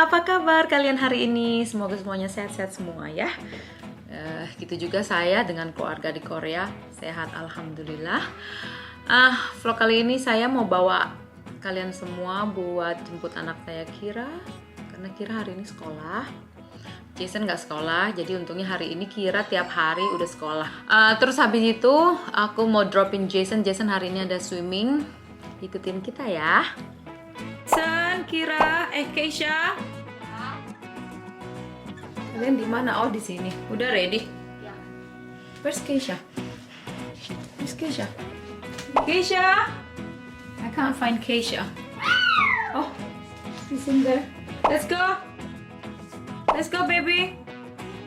apa kabar kalian hari ini? Semoga semuanya sehat-sehat semua ya. Gitu juga saya dengan keluarga di Korea, sehat alhamdulillah. Vlog kali ini saya mau bawa kalian semua buat jemput anak saya Keyra, karena Keyra hari ini sekolah. Jason nggak sekolah, jadi untungnya hari ini Keyra tiap hari udah sekolah. Terus habis itu aku mau dropin Jason. Jason hari ini ada swimming. Ikutin kita ya. Keyra, Keisha. Kalian di mana? Oh, di sini. Udah ready? Ya. Where's Keisha? Where's Keisha? Keisha? I can't find Keisha. Oh, she's in there. Let's go. Let's go, baby.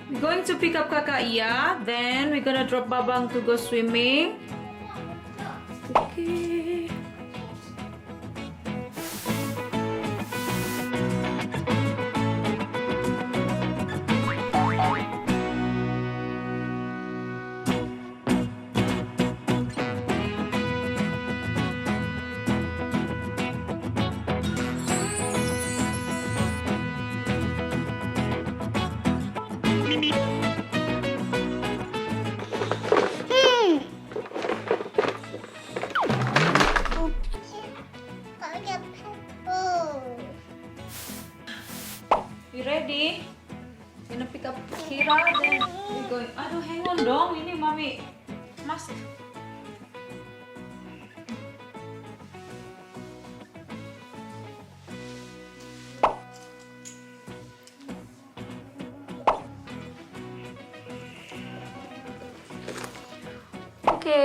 We're going to pick up Kakak Iya. Then we're gonna drop Babang to go swimming. Okay. You ready? Gonna pick up Keyra, then we're going. Aduh, hang on dong, ini mami mask. Oke.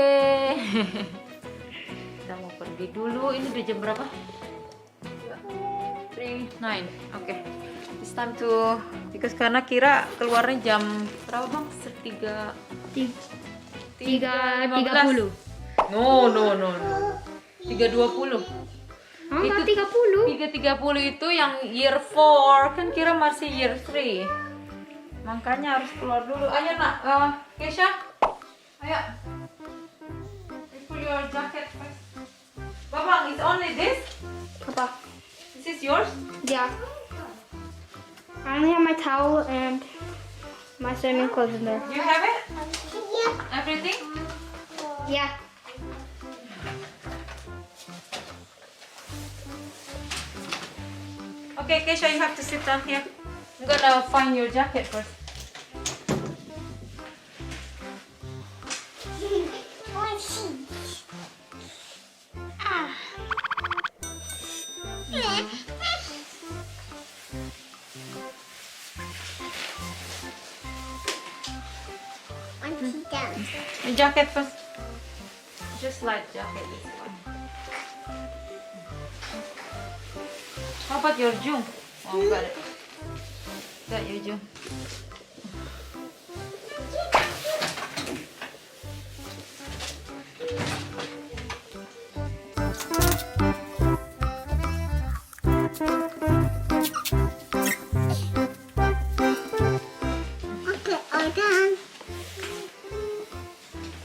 Kita mau pergi dulu. Ini udah jam berapa? 3:09. Oke. It's time to, because karena Keyra keluarnya jam berapa bang? 3.30. No. 3:20. Oh, Itu 30. 3:30 itu yang year 4, kan Keyra masih year 3. Makanya harus keluar dulu. Ayo nak, Keisha. Ayo. Put your jacket first. Babang, it's only this? Apa? This is yours? Yeah. I only have my towel and my swimming clothes in there. You have it? Everything? Yeah. Okay, Keisha, you have to sit down here. I'm gonna find your jacket first. Your jacket first. Just light jacket is fine. How about your jung? Oh, got it. Got your jung.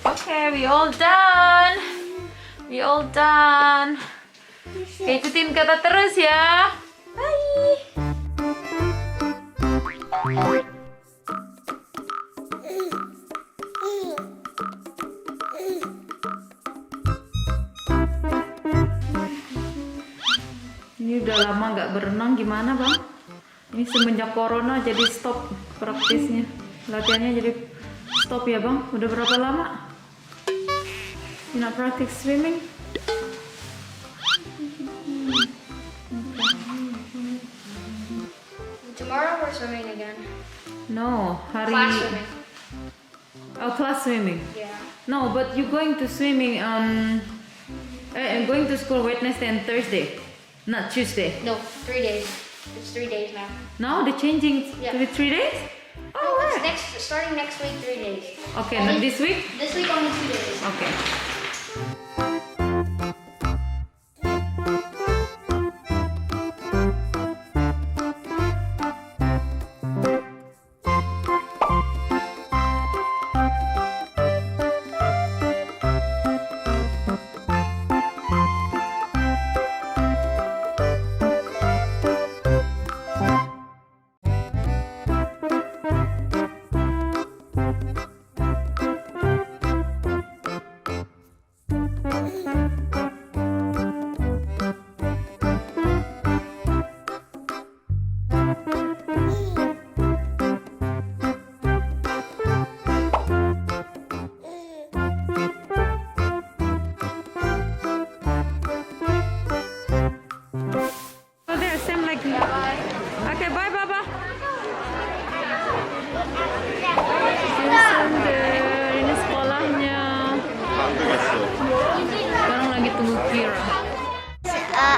Okay, we all done. We all done. Oke, ikutin kata terus ya. Bye. Ini udah lama nggak berenang, gimana bang? Ini semenjak corona jadi stop praktisnya. Latihannya jadi stop ya bang. Udah berapa lama? You not practice swimming? Tomorrow we're swimming again. No, hari. Class swimming. Oh, class swimming. Yeah. No, but you going to swimming on. Going to school Wednesday and Thursday, not Tuesday. No, 3 days. It's 3 days now. Now they're changing Yeah. to 3 days. Oh, it's starting next week, 3 days. Okay, not this week. This week only 2 days. Okay.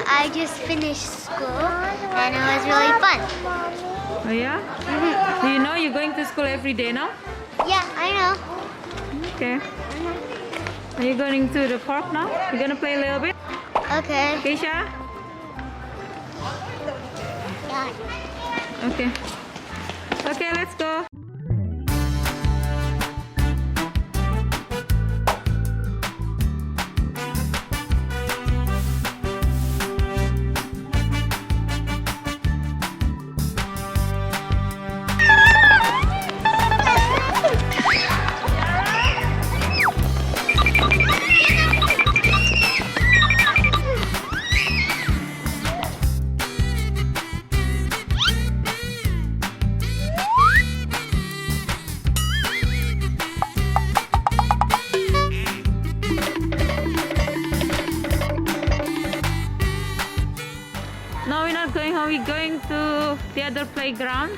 I just finished school and it was really fun. Oh yeah? Do you know you're going to school every day now? Yeah, I know. Okay. Are you going to the park now? You're gonna play a little bit? Okay. Keisha? Yeah. Okay. Okay, let's go. No, we're not going home. We're going to the other playground.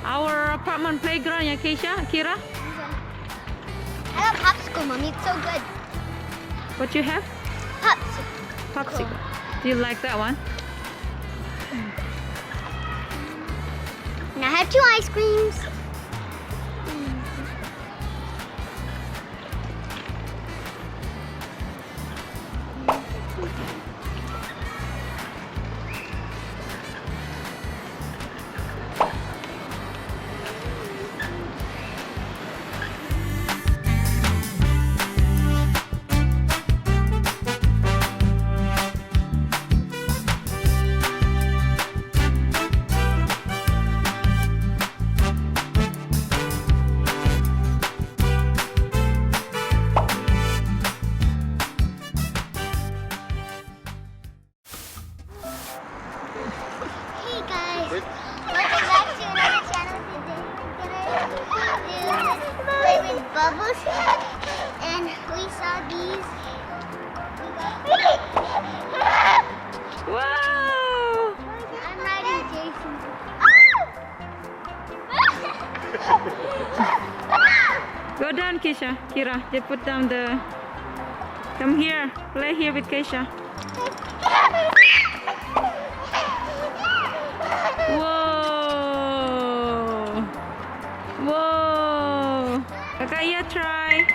Our apartment playground, yeah, Keyra? I got popsicle, mommy. It's so good. What you have? Popsicle. Popsicle. Do you like that one? And I have 2 ice creams. Hey guys, welcome back to another channel. Today we're gonna do play with bubbles, and we saw these. Wow! I'm riding Jason. Go down, Keyra, just put down the... Come here, play here with Keisha. Whoa! Whoa! Kakak, try.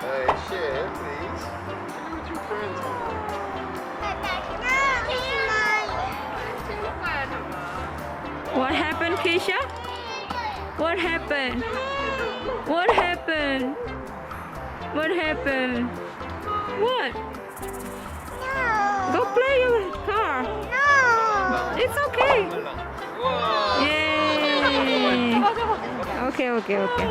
Hey, share, please. Share with your friends. What happened, Keisha? What happened? What happened? What happened? What? Go play your car. It's okay. Yay! Okay, okay, okay.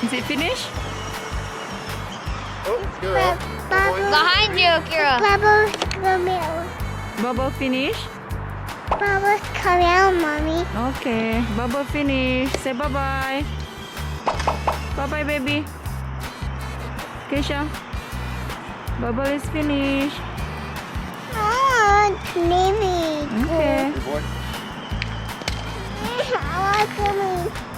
Is it finished? Oh, Keyra. Behind you, Keyra. Bubbles come out. Bubble finish? Bubbles come out, mommy. Okay, bubble finish. Say bye-bye. Bye-bye, baby. Keisha. Bubble is finished. I want swimming. Okay. Good boy. I want swimming.